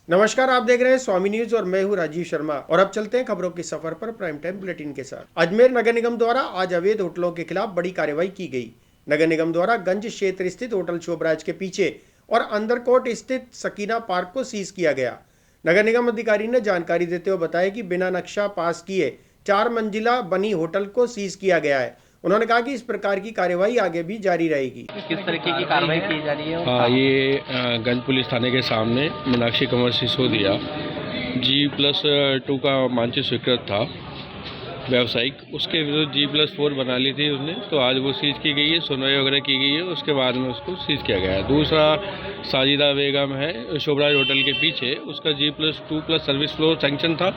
नमस्कार, आप देख रहे हैं स्वामी न्यूज और मैं हूं राजीव शर्मा। और अब चलते हैं खबरों के सफर पर प्राइम टाइम बुलेटिन के साथ। अजमेर नगर निगम द्वारा आज अवैध होटलों के खिलाफ बड़ी कार्रवाई की गई। नगर निगम द्वारा गंज क्षेत्र स्थित होटल शोभराज के पीछे और अंदरकोट स्थित सकीना पार्क को सीज किया गया। नगर निगम अधिकारी ने जानकारी देते हुए बताया कि बिना नक्शा पास किए 4 मंजिला बनी होटल को सीज किया गया है। उन्होंने कहा कि इस प्रकार की कार्यवाही आगे भी जारी रहेगी। किस तरीके की कार्रवाई की जा रही है? हाँ, ये गंज पुलिस थाने के सामने मीनाक्षी कमर सिसोदिया G+2 का मानचित्र स्वीकृत था व्यावसायिक, उसके विरुद्ध G+4 बना ली थी उसने, तो आज वो सीज की गई है, सुनवाई वगैरह की गई है, उसके बाद में उसको सीज किया गया है। दूसरा साजिदा बेगम है शोभराज होटल के पीछे, उसका G+2+ सर्विस फ्लोर सैंक्शन था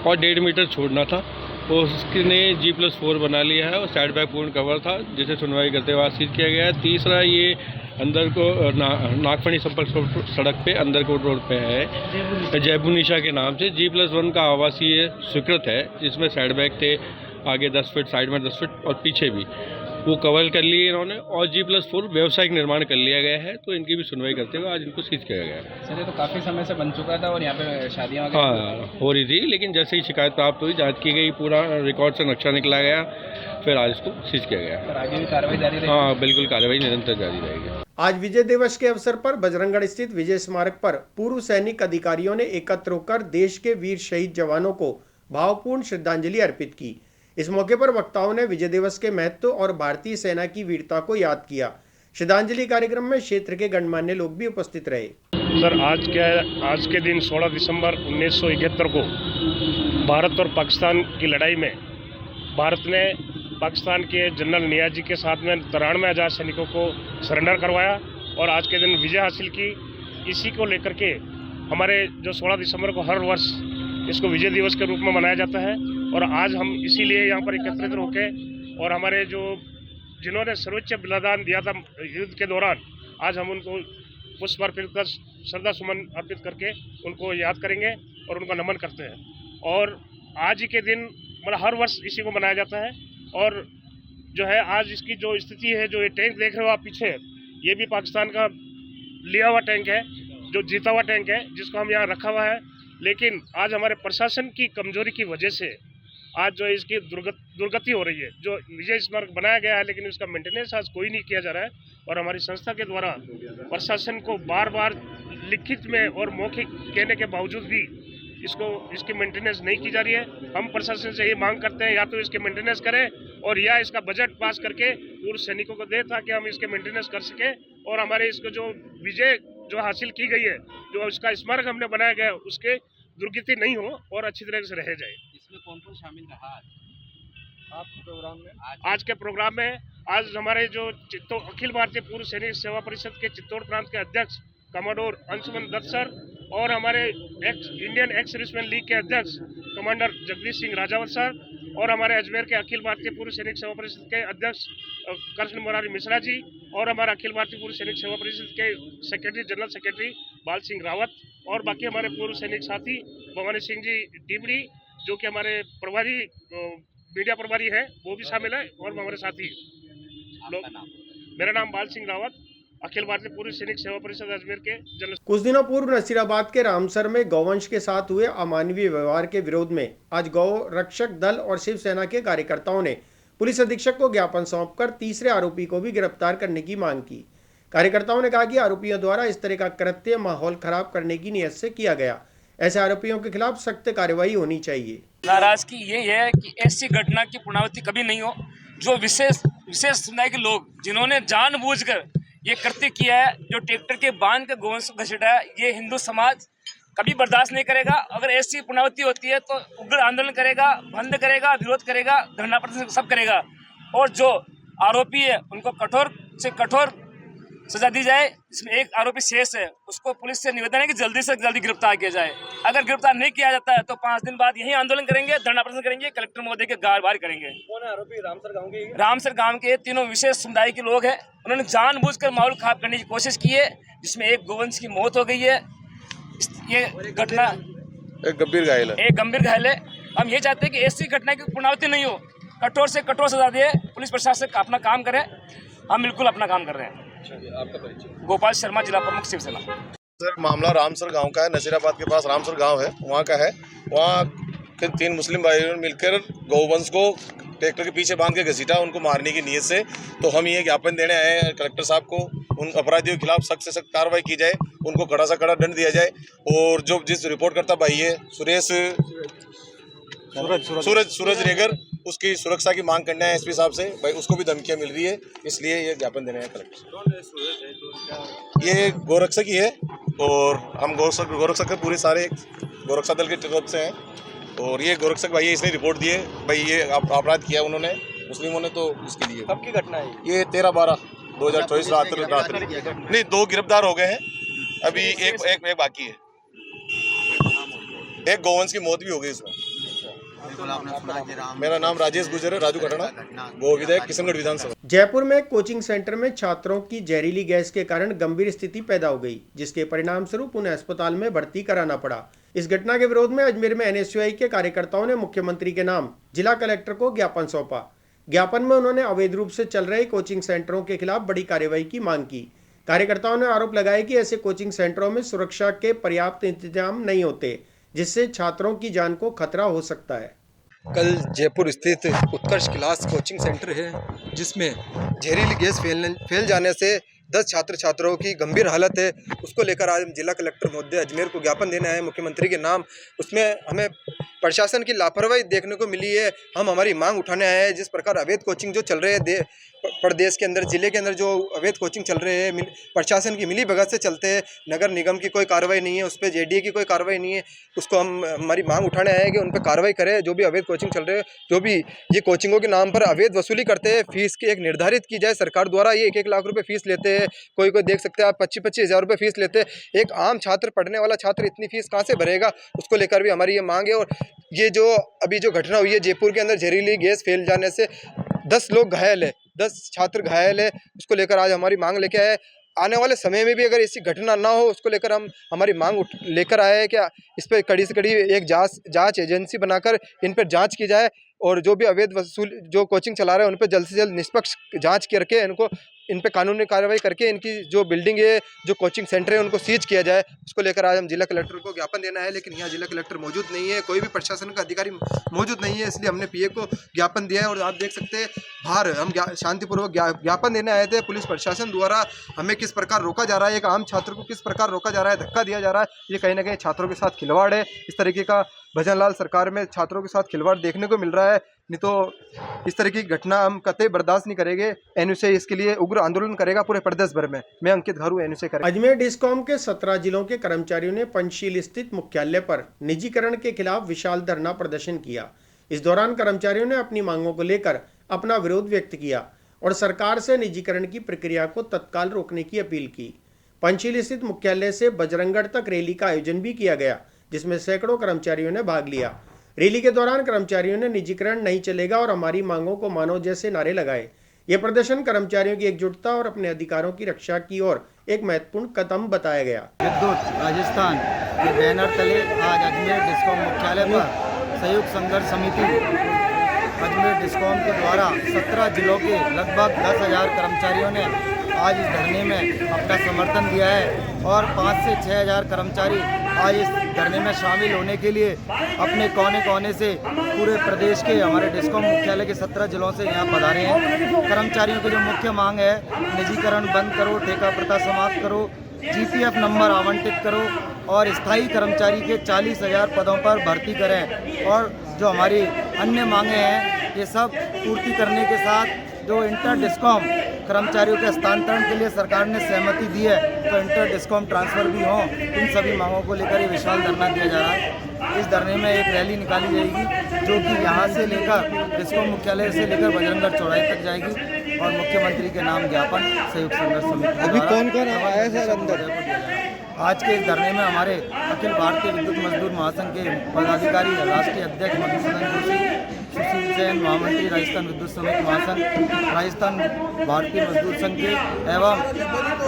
और 1.5 मीटर छोड़ना था, उसने G+4 बना लिया है और साइड बैक पूर्ण कवर था, जिसे सुनवाई करते हुए सीज किया गया है। तीसरा ये अंदर को नागफनी संपर्क सड़क पे अंदरकोट रोड पे है, जयपुनिशा के नाम से G+1 का आवासीय स्वीकृत है, जिसमें साइड बैक थे आगे 10 फीट, साइड में 10 फीट और पीछे भी वो कवर कर लिए इन्होंने, और G+4 व्यावसायिक निर्माण कर लिया गया है, तो इनकी भी सुनवाई करते हुए आज इनको सीज किया गया है। सर, ये तो काफ़ी समय से बन चुका था और यहाँ पे शादियाँ हो रही थी, लेकिन जैसे ही शिकायत प्राप्त हुई, जांच की गई, पूरा रिकॉर्ड से नक्शा निकला गया, फिर आज इसको सीज किया गया। सर, आगे भी कार्रवाई जारी रहेगी? हाँ, बिल्कुल, कार्रवाई निरंतर जारी रहेगी। आज विजय दिवस के अवसर पर बजरंगगढ़ स्थित विजय स्मारक पर पूर्व सैनिक अधिकारियों ने एकत्र होकर देश के वीर शहीद जवानों को भावपूर्ण श्रद्धांजलि अर्पित की। इस मौके पर वक्ताओं ने विजय दिवस के महत्व और भारतीय सेना की वीरता को याद किया। श्रद्धांजलि कार्यक्रम में क्षेत्र के गणमान्य लोग भी उपस्थित रहे। सर, आज के दिन 16 दिसंबर 1971 को भारत और पाकिस्तान की लड़ाई में भारत ने पाकिस्तान के जनरल नियाजी के साथ में 93 आज़ाद सैनिकों को सरेंडर करवाया और आज के दिन विजय हासिल की। इसी को लेकर के हमारे जो 16 दिसंबर को हर वर्ष इसको विजय दिवस के रूप में मनाया जाता है, और आज हम इसीलिए यहाँ पर एकत्रित होके और हमारे जो जिन्होंने सर्वोच्च बलिदान दिया था युद्ध के दौरान, आज हम उनको पुष्प अर्पित कर श्रद्धा सुमन अर्पित करके उनको याद करेंगे और उनका नमन करते हैं। और आज ही के दिन मतलब हर वर्ष इसी को मनाया जाता है। और जो है आज इसकी जो स्थिति है, जो ये टैंक देख रहे हो आप पीछे, ये भी पाकिस्तान का लिया हुआ टैंक है, जो जीता हुआ टैंक है, जिसको हम यहाँ रखा हुआ है। लेकिन आज हमारे प्रशासन की कमजोरी की वजह से आज जो इसकी दुर्गति हो रही है। जो विजय स्मारक बनाया गया है, लेकिन इसका मेंटेनेंस आज कोई नहीं किया जा रहा है, और हमारी संस्था के द्वारा प्रशासन को बार बार लिखित में और मौखिक कहने के बावजूद भी इसकी मेंटेनेंस नहीं की जा रही है। हम प्रशासन से ये मांग करते हैं, या तो इसके मेंटेनेंस करें और या इसका बजट पास करके पूर्व सैनिकों को दे, ताकि हम इसके मेंटेनेंस कर सकें और हमारे इसको जो विजय जो हासिल की गई है, जो इसका स्मारक हमने बनाया गया है, उसके दुर्गति नहीं हो और अच्छी तरह से रह जाए। इसमें कौन कौन शामिल रहा आपके प्रोग्राम में? आज के प्रोग्राम में आज हमारे जो अखिल भारतीय पूर्व सैनिक सेवा परिषद के चित्तौड़ प्रांत के अध्यक्ष कमांडोर अंशुमन दत्त सर, और हमारे इंडियन एक्स सर्विसमैन लीग के अध्यक्ष कमांडर जगदीश सिंह राजावत सर, और हमारे अजमेर के अखिल भारतीय पूर्व सैनिक सेवा परिषद के अध्यक्ष कृष्ण मुरारी मिश्रा जी, और हमारा अखिल भारतीय पूर्व सैनिक सेवा परिषद के सेक्रेटरी जनरल सेक्रेटरी बाल सिंह रावत, और बाकी हमारे पूर्व सैनिक साथी भवानी सिंह जी टीबड़ी, जो कि हमारे प्रभारी मीडिया प्रभारी हैं, वो भी शामिल है, और हमारे साथी लोग। मेरा नाम बाल सिंह रावत, अखिल भारतीय पूर्व सैनिक सेवा परिषद अजमेर के जनरल। कुछ दिनों पूर्व नसीराबाद के रामसर में गौवंश के साथ हुए अमानवीय व्यवहार के विरोध में आज गौ रक्षक दल और शिवसेना के कार्यकर्ताओं ने पुलिस अधीक्षक को ज्ञापन सौंपकर तीसरे आरोपी को भी गिरफ्तार करने की मांग की। कार्यकर्ताओं ने कहा कि आरोपियों द्वारा इस तरह का कृत्य माहौल खराब करने की नीयत से किया गया। ऐसे आरोपियों के खिलाफ सख्त कार्रवाई होनी चाहिए। नाराजगी ये है कि ऐसी घटना की पुनरावृत्ति कभी नहीं हो। जो विशेष समुदाय के लोग जिन्होंने जानबूझकर ये कृत्य किया है, जो ट्रैक्टर के बांध के गोवंश को घसीटा है, ये हिंदू समाज कभी बर्दाश्त नहीं करेगा। अगर ऐसी पुनरावृत्ति होती है तो उग्र आंदोलन करेगा, बंद करेगा, विरोध करेगा, धरना प्रदर्शन सब करेगा। और जो आरोपी है उनको कठोर से कठोर सजा दी जाए। इसमें एक आरोपी शेष है, उसको पुलिस से निवेदन है कि जल्दी से जल्दी गिरफ्तार किया जाए। अगर गिरफ्तार नहीं किया जाता है तो 5 दिन बाद यही आंदोलन करेंगे, धरना प्रदर्शन करेंगे, कलेक्टर महोदय के बाहर करेंगे। कौन है आरोपी? रामसर गांव के तीनों विशेष समुदाय के लोग हैं। उन्होंने जानबूझकर माहौल खराब करने की कोशिश की है, जिसमें एक गोवंश की मौत हो गई है। ये घटना एक गंभीर घायल है। हम ये चाहते हैं कि ऐसी घटना की पुनरावृत्ति नहीं हो, कठोर से कठोर सजा दे, पुलिस प्रशासन अपना काम करे। हम बिल्कुल अपना काम कर रहे हैं। आपका परिचय? गोपाल शर्मा, जिला प्रमुख शिवसेना। सर मामला रामसर गांव का है, नसीराबाद के पास रामसर गांव है, वहां का है। वहां के 3 मुस्लिम भाइयों ने मिलकर गौवंश को ट्रैक्टर के पीछे बांध के घसीटा, उनको मारने की नीयत से। तो हम ये ज्ञापन देने आए हैं कलेक्टर साहब को, उन अपराधियों के खिलाफ सख्त से सख्त कार्रवाई की जाए, उनको कड़ा से कड़ा दंड दिया जाए। और जो जिस रिपोर्ट करता भाई है सूरज रेगर, उसकी सुरक्षा की मांग करने हैं एसपी साहब से। भाई उसको भी धमकियां मिल रही है, इसलिए ये ज्ञापन देने हैं कलेक्टर। ये गोरक्षा की है और हम गोरक्षा के पूरे सारे गोरक्षा दल के तरफ से हैं। और ये गोरक्षक भाई इसने रिपोर्ट दी है, भाई ये अपराध किया उन्होंने, मुस्लिमों ने। तो इसके लिए कब की घटना है ये 13/12/2024 रात नहीं 2 गिरफ्तार हो गए हैं, अभी एक बाकी है। एक गौवंश की मौत भी हो गई इसमें। मेरा नाम राजेश गुजर है, राजू खटाना, गो विधायक, किशनगढ़ विधानसभा। जयपुर में कोचिंग सेंटर में छात्रों की जहरीली गैस के कारण गंभीर स्थिति पैदा हो गई, जिसके परिणाम स्वरूप उन्हें अस्पताल में भर्ती कराना पड़ा। इस घटना के विरोध में अजमेर में एनएसयूआई के कार्यकर्ताओं ने मुख्यमंत्री के नाम जिला कलेक्टर को ज्ञापन सौंपा। ज्ञापन में उन्होंने अवैध रूप से चल रहे कोचिंग सेंटरों के खिलाफ बड़ी कार्रवाई की मांग की। कार्यकर्ताओं ने आरोप लगाया कि ऐसे कोचिंग सेंटरों में सुरक्षा के पर्याप्त इंतजाम नहीं होते, जिससे छात्रों की जान को खतरा हो सकता है। कल जयपुर स्थित उत्कर्ष क्लास कोचिंग सेंटर है, जिसमें जहरीली गैस फैल जाने से 10 छात्र छात्राओं की गंभीर हालत है। उसको लेकर आज हम जिला कलेक्टर महोदय अजमेर को ज्ञापन देने आए हैं मुख्यमंत्री के नाम। उसमें हमें प्रशासन की लापरवाही देखने को मिली है। हम हमारी मांग उठाने आए हैं। जिस प्रकार अवैध कोचिंग जो चल रहे हैं प्रदेश के अंदर, जिले के अंदर जो अवैध कोचिंग चल रहे हैं, प्रशासन की मिली भगत से चलते हैं। नगर निगम की कोई कार्रवाई नहीं है, उस पर जेडीए की कोई कार्रवाई नहीं है। उसको हम हमारी मांग उठाने आए हैं कि उन पर कार्रवाई करें। जो भी अवैध कोचिंग चल रहे हैं, जो भी ये कोचिंगों के नाम पर अवैध वसूली करते हैं, फीस की एक निर्धारित की जाए सरकार द्वारा। ये 1-1 लाख रुपये फीस लेते हैं, कोई देख सकते हैं आप 25-25 हज़ार रुपये फीस लेते हैं। एक आम छात्र, पढ़ने वाला छात्र इतनी फीस कहाँ से भरेगा? उसको लेकर भी हमारी ये मांग है। और ये जो अभी जो घटना हुई है जयपुर के अंदर, जहरीली गैस फैल जाने से 10 लोग घायल है, 10 छात्र घायल है, उसको लेकर आज हमारी मांग लेके आए। आने वाले समय में भी अगर ऐसी घटना ना हो, उसको लेकर हम हमारी मांग लेकर आए हैं कि इस पर कड़ी से कड़ी एक जांच एजेंसी बनाकर इन पर जांच की जाए। और जो भी अवैध वसूल जो कोचिंग चला रहे हैं, उन पर जल्द से जल्द निष्पक्ष जांच करके इन पे कानूनी कार्रवाई करके इनकी जो बिल्डिंग है, जो कोचिंग सेंटर है, उनको सीज किया जाए। उसको लेकर आज हम जिला कलेक्टर को ज्ञापन देना है, लेकिन यहाँ जिला कलेक्टर मौजूद नहीं है, कोई भी प्रशासन का अधिकारी मौजूद नहीं है, इसलिए हमने पीए को ज्ञापन दिया है। और आप देख सकते हैं बाहर हम शांतिपूर्वक ज्ञापन देने आए थे। पुलिस प्रशासन द्वारा हमें किस प्रकार रोका जा रहा है, एक आम छात्र को किस प्रकार रोका जा रहा है, धक्का दिया जा रहा है, ये कहीं ना कहीं छात्रों के साथ खिलवाड़ है। इस तरीके का भजनलाल सरकार में छात्रों के साथ खिलवाड़ देखने को मिल रहा है। नहीं तो इस तरह की घटना हम कतई बर्दाश्त नहीं करेंगे। एनयूसीआई इसके लिए उग्र आंदोलन करेगा पूरे प्रदेश भर में। मैं अंकित घारू, एनयूसीआई करेगा। अजमेर डिस्कॉम के 17 जिलों के कर्मचारियों ने पंचशील स्थित मुख्यालय पर निजीकरण के खिलाफ विशाल धरना प्रदर्शन किया। इस दौरान कर्मचारियों ने अपनी मांगों को लेकर अपना विरोध व्यक्त किया और सरकार से निजीकरण की प्रक्रिया को तत्काल रोकने की अपील की। पंचशील स्थित मुख्यालय से बजरंगगढ़ तक रैली का आयोजन भी किया गया, जिसमें सैकड़ों कर्मचारियों ने भाग लिया। रैली के दौरान कर्मचारियों ने निजीकरण नहीं चलेगा और हमारी मांगों को मानो जैसे नारे लगाए। ये प्रदर्शन कर्मचारियों की एकजुटता और अपने अधिकारों की रक्षा की ओर एक महत्वपूर्ण कदम बताया गया। विद्युत राजस्थान के बैनर तले आज अजमेर डिस्कॉम मुख्यालय पर संयुक्त संघर्ष समिति अजमेर डिस्कॉम के द्वारा 17 जिलों के लगभग 10,000 कर्मचारियों ने आज इस धरने में अपना समर्थन दिया है। और 5 से 6,000 कर्मचारी आज इस धरने में शामिल होने के लिए अपने कोने कोने से पूरे प्रदेश के हमारे डिस्कॉम मुख्यालय के 17 जिलों से यहाँ पधारे हैं। कर्मचारियों की जो मुख्य मांग है, निजीकरण बंद करो, ठेका प्रथा समाप्त करो, जीपीएफ नंबर आवंटित करो और स्थायी कर्मचारी के 40,000 पदों पर भर्ती करें। और जो हमारी अन्य मांगे हैं, ये सब पूर्ति करने के साथ जो इंटर डिस्कॉम कर्मचारियों के हस्तांतरण के लिए सरकार ने सहमति दी है, तो इंटर डिस्कॉम ट्रांसफ़र भी हो, इन सभी मांगों को लेकर ये विशाल धरना दिया जा रहा है। इस धरने में एक रैली निकाली जाएगी, जो कि यहाँ से लेकर डिस्कॉम मुख्यालय से लेकर बजरंगगढ़ चौराहे तक जाएगी और मुख्यमंत्री के नाम ज्ञापन संयुक्त संघर्ष समिति। अभी कौन आया है सर अंदर? आज के इस धरने में हमारे अखिल भारतीय विद्युत मजदूर महासंघ के पदाधिकारी, राष्ट्रीय अध्यक्ष मधुसूदन जोशी, सुशील जैन महामंत्री राजस्थान विद्युत समिति महासंघ, राजस्थान भारतीय मजदूर संघ के एवं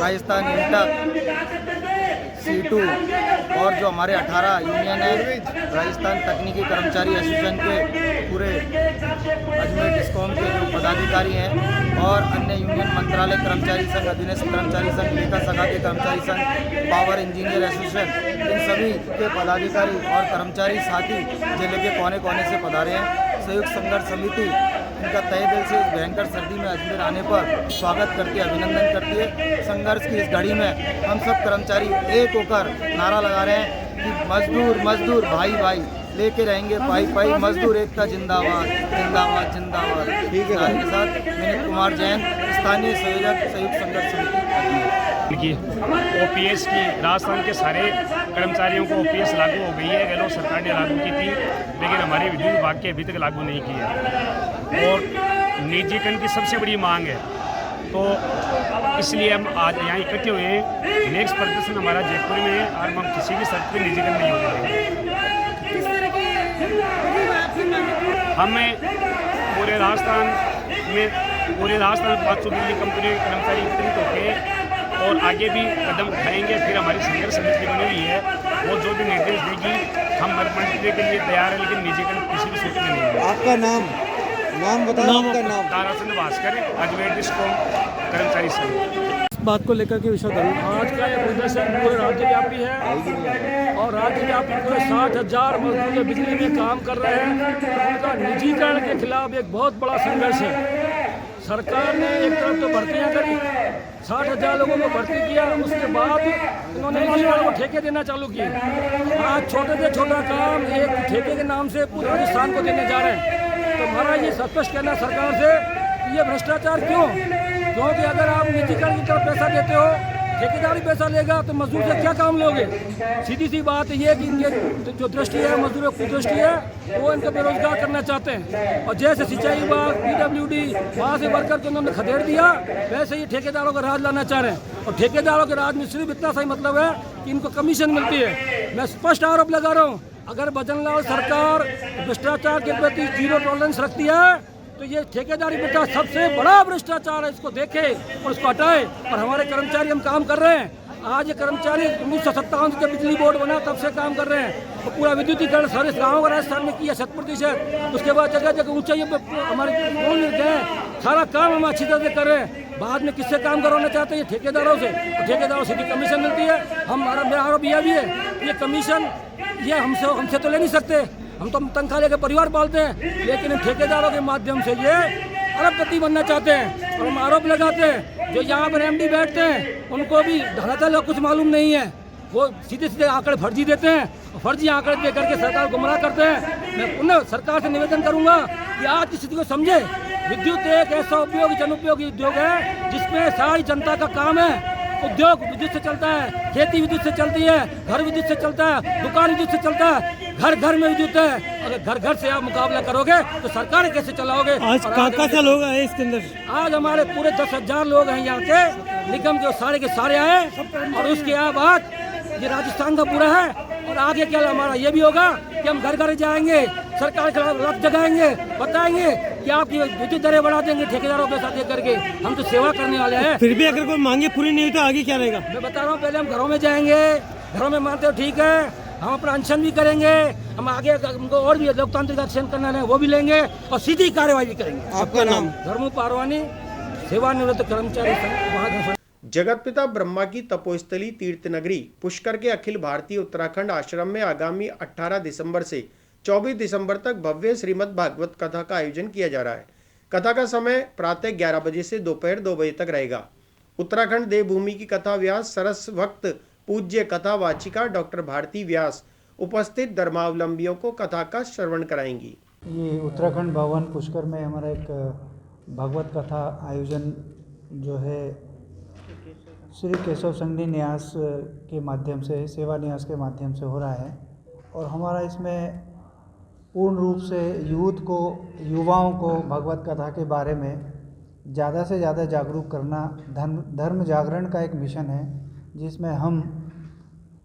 राजस्थान इंटर C2 और जो हमारे 18 यूनियन है, राजस्थान तकनीकी कर्मचारी एसोसिएशन के पूरे अजमेर डिस्कॉम के जो पदाधिकारी हैं और अन्य यूनियन मंत्रालय कर्मचारी संघ, अधीनस्थ कर्मचारी संघ, लेखा शाखा के कर्मचारी संघ, पावर इंजीनियर एसोसिएशन, इन सभी के पदाधिकारी और कर्मचारी साथी जिले के कोने कोने से पधारे हैं। संयुक्त संघर्ष समिति इनका तहे दिल से इस भयंकर सर्दी में अजमेर आने पर स्वागत करती है, अभिनंदन करती है। संघर्ष की इस घड़ी में हम सब कर्मचारी एक होकर नारा लगा रहे हैं कि मजदूर मजदूर भाई भाई लेके रहेंगे पाई पाई, मजदूर एकता जिंदाबाद जिंदाबाद जिंदाबाद। ठीक है, के साथ विनीत कुमार जैन, स्थानीय संयोजक, संयुक्त संघर्ष समिति। की ओपीएस की राजस्थान के सारे कर्मचारियों को ओपीएस लागू हो गई है। गहलोत सरकार ने लागू की थी, लेकिन हमारे विद्युत विभाग के अभी तक लागू नहीं की है और निजीकरण की सबसे बड़ी मांग है। तो इसलिए हम आज यहाँ इकट्ठे हुए हैं। नेक्स्ट प्रदर्शन हमारा जयपुर में है और हम किसी भी शर्त पर निजीकरण नहीं होने हमें पूरे राजस्थान 500 बिजली कंपनी के कर्मचारी एकत्रित होकर और आगे भी कदम उठाएंगे। फिर हमारी संघर्ष समिति बनी हुई है, वो जो भी निर्देश देगी हम मरमंडने के लिए तैयार है, लेकिन निजीकरण किसी भी सूत्र में नहीं है। आपका नाम बताओ। आपका नाम ताराचंद भास्कर, अजमेर डिस्कॉम कर्मचारी संघ। बात को लेकर के विषय आज का ये प्रदर्शन पूरे राज्यव्यापी है और राज्यव्यापी पूरे 60,000 मजदूर जो बिजली में काम कर रहे हैं, उनका निजीकरण के खिलाफ एक बहुत बड़ा संघर्ष है। सरकार ने एक तरफ तो भर्तियां करी, 60,000 लोगों को भर्ती किया, उसके बाद उन्होंने निजीकरण को ठेके देना चालू किए। आज छोटे से छोटा काम एक ठेके के नाम से पूरे राजस्थान को देने जा रहे हैं। तो हमारा ये स्पष्ट कहना सरकार से कि ये भ्रष्टाचार क्यों? क्योंकि अगर आप निजीकरण की तरफ पैसा देते हो, ठेकेदारी पैसा लेगा तो मजदूर से क्या काम लोगे? सीधी सी बात ये कि इनके जो दृष्टि है, मजदूरों की दृष्टि है, वो इनको बेरोजगार करना चाहते हैं। और जैसे सिंचाई विभाग, PWD वहाँ से वर्कर को उन्होंने खदेड़ दिया, वैसे ही ठेकेदारों का राज लाना चाह रहे हैं। और ठेकेदारों के राज में सिर्फ इतना सही मतलब है कि इनको कमीशन मिलती है। मैं स्पष्ट आरोप लगा रहा हूँ, अगर भजनलाल सरकार भ्रष्टाचार के प्रति 0 टॉलरेंस रखती है तो ये ठेकेदारी प्रथा सबसे बड़ा भ्रष्टाचार है। इसको देखे और इसको हटाए। और हमारे कर्मचारी हम काम कर रहे हैं। आज ये कर्मचारी 1957 के बिजली बोर्ड बना तब से काम कर रहे हैं। तो पूरा विद्युतीकरण सारे गाँव राजस्थान में किया 100%। उसके बाद जगह जगह ऊंचाई हमारे गए, सारा काम हम अच्छी तरह से कर रहे हैं। बाद में किससे काम करवाना चाहते हैं? ठेकेदारों से। तो ठेकेदारों से भी कमीशन मिलती है। मेरा आरोप यह भी है, ये कमीशन ये हमसे तो ले नहीं सकते, हम तो तनख्वाह लेकर परिवार पालते हैं, लेकिन ठेकेदारों के माध्यम से ये अरबपति बनना चाहते हैं। और हम आरोप लगाते हैं जो यहाँ पर MD बैठते हैं उनको भी धरातल कुछ मालूम नहीं है, वो सीधे सीधे आंकड़े फर्जी देते हैं और फर्जी आंकड़े दे करके सरकार गुमराह करते हैं। मैं पुनः सरकार से निवेदन करूंगा कि आज की स्थिति को समझे। विद्युत एक ऐसा उपयोगी जनउपयोगी उद्योग है जिसमें सारी जनता का काम है। उद्योग विद्युत से चलता है, खेती विद्युत से चलती है, घर विद्युत से चलता है, दुकान विद्युत से चलता है, घर घर में विद्युत है। अगर घर घर से आप मुकाबला करोगे तो सरकार कैसे चलाओगे? आज कहाँ लोग आए इसके अंदर? आज हमारे पूरे 10,000 लोग हैं यहाँ के निगम के सारे आए। और उसके बाद ये राजस्थान का पूरा है। और आगे क्या हमारा ये भी होगा कि हम घर घर जाएंगे, सरकार के खिलाफ जगाएंगे, बताएंगे कि आप विद्युत दरें बढ़ा देंगे ठेकेदारों के साथ करके। हम तो सेवा करने वाले हैं। फिर भी अगर कोई मांगे पूरी नहीं हुई तो आगे क्या रहेगा? मैं बता रहा हूँ, पहले हम घरों में जाएंगे, घरों में मानते हो ठीक है, हम अपना अनशन भी करेंगे, हम आगे हमको और भी लोकतांत्रिक अनशन करना है वो भी लेंगे और सीधी कार्रवाई भी करेंगे। आपका नाम? धर्मू पारवानी, सेवानिवृत्त कर्मचारी संघ। जगतपिता ब्रह्मा की तपोस्थली तीर्थ नगरी पुष्कर के अखिल भारतीय उत्तराखंड आश्रम में आगामी 18 दिसंबर से 24 दिसंबर तक भव्य श्रीमद् भागवत कथा का आयोजन किया जा रहा है। कथा का समय प्रातः 11 बजे से दोपहर 2 बजे तक रहेगा। उत्तराखंड देवभूमि की कथा व्यास सरस वक्त पूज्य कथा वाचिका डॉक्टर भारती व्यास उपस्थित धर्मावलंबियों को कथा का श्रवण कराएंगी। ये उत्तराखंड भवन पुष्कर में हमारा एक भागवत कथा आयोजन जो है श्री केशव संघनी न्यास के माध्यम से, सेवा न्यास के माध्यम से हो रहा है। और हमारा इसमें पूर्ण रूप से युवाओं को भगवत कथा के बारे में ज़्यादा से ज़्यादा जागरूक करना धर्म जागरण का एक मिशन है, जिसमें हम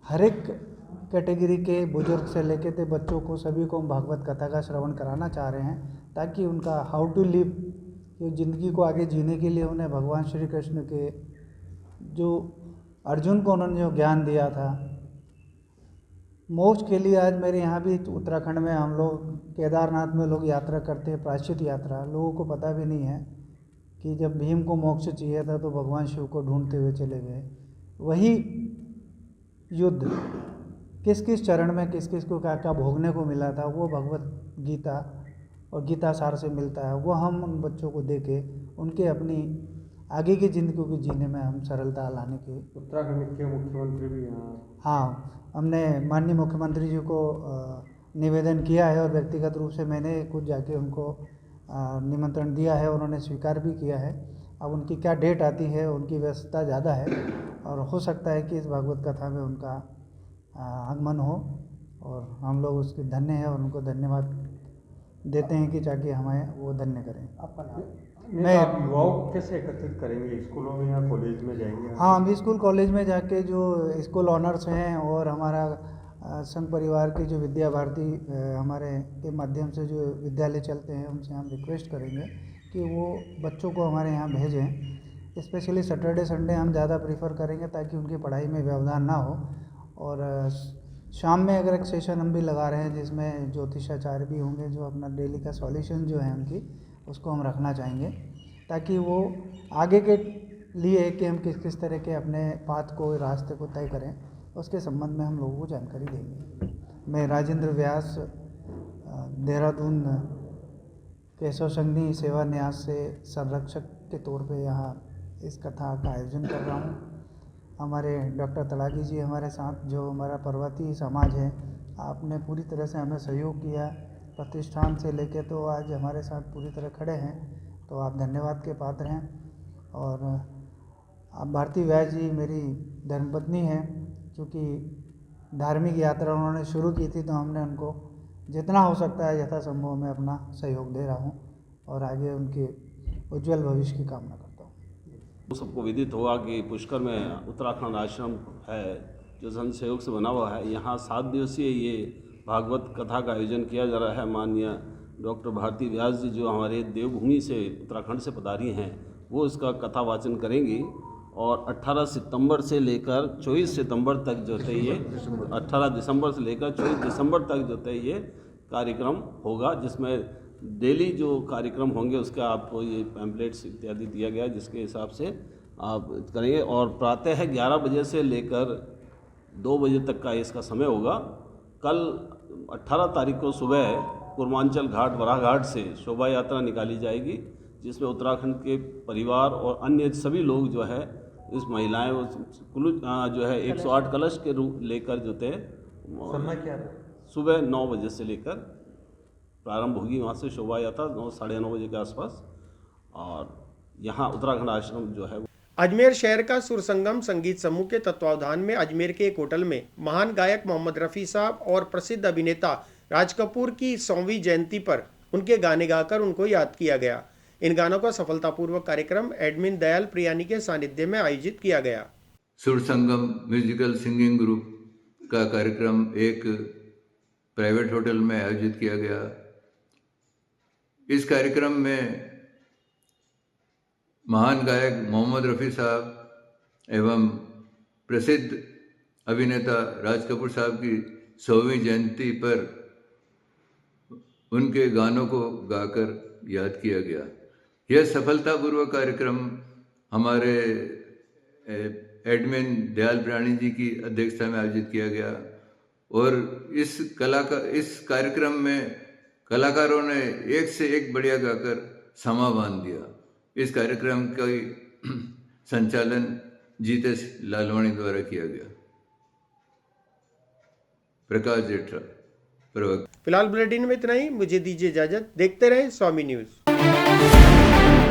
हर एक कैटेगरी के बुजुर्ग से लेकर के बच्चों को सभी को हम भागवत कथा का श्रवण कराना चाह रहे हैं, ताकि उनका हाउ टू लिव, ये ज़िंदगी को आगे जीने के लिए उन्हें भगवान श्री कृष्ण के जो अर्जुन को उन्होंने जो ज्ञान दिया था, मोक्ष के लिए आज मेरे यहाँ भी उत्तराखंड में हम लोग केदारनाथ में लोग यात्रा करते हैं, प्रायश्चित यात्रा। लोगों को पता भी नहीं है कि जब भीम को मोक्ष चाहिए था तो भगवान शिव को ढूंढते हुए चले गए। वही युद्ध किस किस चरण में किस किस को क्या क्या भोगने को मिला था, वो भगवत गीता और गीता सार से मिलता है। वो हम उन बच्चों को दे के उनके अपनी आगे की ज़िंदगी को जीने में हम सरलता लाने की। उत्तराखंड के मुख्यमंत्री भी यहाँ, हाँ, हमने माननीय मुख्यमंत्री जी को निवेदन किया है और व्यक्तिगत रूप से मैंने खुद जाके उनको निमंत्रण दिया है, उन्होंने स्वीकार भी किया है। अब उनकी क्या डेट आती है, उनकी व्यस्तता ज़्यादा है और हो सकता है कि इस भागवत कथा में उनका आगमन हो और हम लोग उसके धन्य हैं और उनको धन्यवाद देते हैं कि जाके हमें वो धन्य करें। मैं युवाओं को कैसे एकत्रित करेंगे, स्कूलों में या कॉलेज में जाएंगे? हाँ, हम स्कूल कॉलेज में जाके जो स्कूल ऑनर्स हैं और हमारा संघ परिवार की जो विद्या भारती हमारे के माध्यम से जो विद्यालय चलते हैं, उनसे हम रिक्वेस्ट करेंगे कि वो बच्चों को हमारे यहाँ भेजें। स्पेशली सैटरडे संडे हम ज़्यादा प्रीफर करेंगे ताकि उनकी पढ़ाई में व्यवधान ना हो। और शाम में अगर एक सेशन हम भी लगा रहे हैं जिसमें ज्योतिषाचार्य भी होंगे, जो अपना डेली का सॉल्यूशन जो है उनकी उसको हम रखना चाहेंगे ताकि वो आगे के लिए कि हम किस किस तरह के अपने पाथ को, रास्ते को तय करें, उसके संबंध में हम लोगों को जानकारी देंगे। मैं राजेंद्र व्यास, देहरादून केशव संघनी सेवा न्यास से संरक्षक के तौर पे यहाँ इस कथा का आयोजन कर रहा हूँ। हमारे डॉक्टर तलागी जी हमारे साथ, जो हमारा पर्वतीय समाज है, आपने पूरी तरह से हमें सहयोग किया, प्रतिष्ठान से लेके तो आज हमारे साथ पूरी तरह खड़े हैं, तो आप धन्यवाद के पात्र हैं। और आप भारती व्यास जी मेरी धर्मपत्नी हैं, क्योंकि धार्मिक यात्रा उन्होंने शुरू की थी तो हमने उनको जितना हो सकता है यथासंभव में अपना सहयोग दे रहा हूँ और आगे उनके उज्जवल भविष्य की कामना करता हूँ। सबको विदित होगा कि पुष्कर में उत्तराखंड आश्रम है जो जन सहयोग से बना हुआ है। यहाँ 7 दिवसीय ये भागवत कथा का आयोजन किया जा रहा है। माननीय डॉक्टर भारती व्यास जी जो हमारे देवभूमि से उत्तराखंड से पधारी हैं, वो इसका कथा वाचन करेंगी और 18 सितंबर से लेकर 24 सितंबर तक जो है ये 18 दिसंबर से लेकर 24 दिसंबर तक जो है ये कार्यक्रम होगा, जिसमें डेली जो कार्यक्रम होंगे उसका आपको ये पैम्पलेट्स इत्यादि दिया गया है, जिसके हिसाब से आप करेंगे। और प्रातः 11 बजे से लेकर 2 बजे तक का इसका समय होगा। कल 18 तारीख को सुबह पूर्वांचल घाट, वराह घाट से शोभा यात्रा निकाली जाएगी, जिसमें उत्तराखंड के परिवार और अन्य सभी लोग जो है, इस महिलाएं कुल जो है 108 कलश के रूप लेकर जो थे, समय क्या है? सुबह 9 बजे से लेकर प्रारंभ होगी वहाँ से शोभा यात्रा 9 साढ़े 9 बजे के आसपास। और यहाँ उत्तराखंड आश्रम जो है अजमेर शहर का सुर संगम संगीत समूह के तत्वावधान में अजमेर के एक होटल में महान गायक मोहम्मद रफ़ी साहब और प्रसिद्ध अभिनेता राज कपूर की 100वीं जयंती पर उनके गाने गाकर उनको याद किया गया। इन गानों का सफलतापूर्वक कार्यक्रम एडमिन दयाल प्रियानी के सानिध्य में आयोजित किया गया। सुर संगम म्यूजिकल सिंगिंग ग्रुप का कार्यक्रम एक प्राइवेट होटल में आयोजित किया गया। इस कार्यक्रम में महान गायक मोहम्मद रफ़ी साहब एवं प्रसिद्ध अभिनेता राज कपूर साहब की 100वीं जयंती पर उनके गानों को गाकर याद किया गया। यह सफलतापूर्वक कार्यक्रम हमारे एडमिन दयाल प्रियाणी जी की अध्यक्षता में आयोजित किया गया और इस कार्यक्रम में कलाकारों ने एक से एक बढ़िया गाकर समा बांध दिया। इस कार्यक्रम का संचालन जीतेश लालवाणी द्वारा किया गया। प्रकाश जेठरा प्रवक्ता। फिलहाल बुलेटिन में इतना ही। मुझे दीजिए इजाजत। देखते रहे स्वामी न्यूज।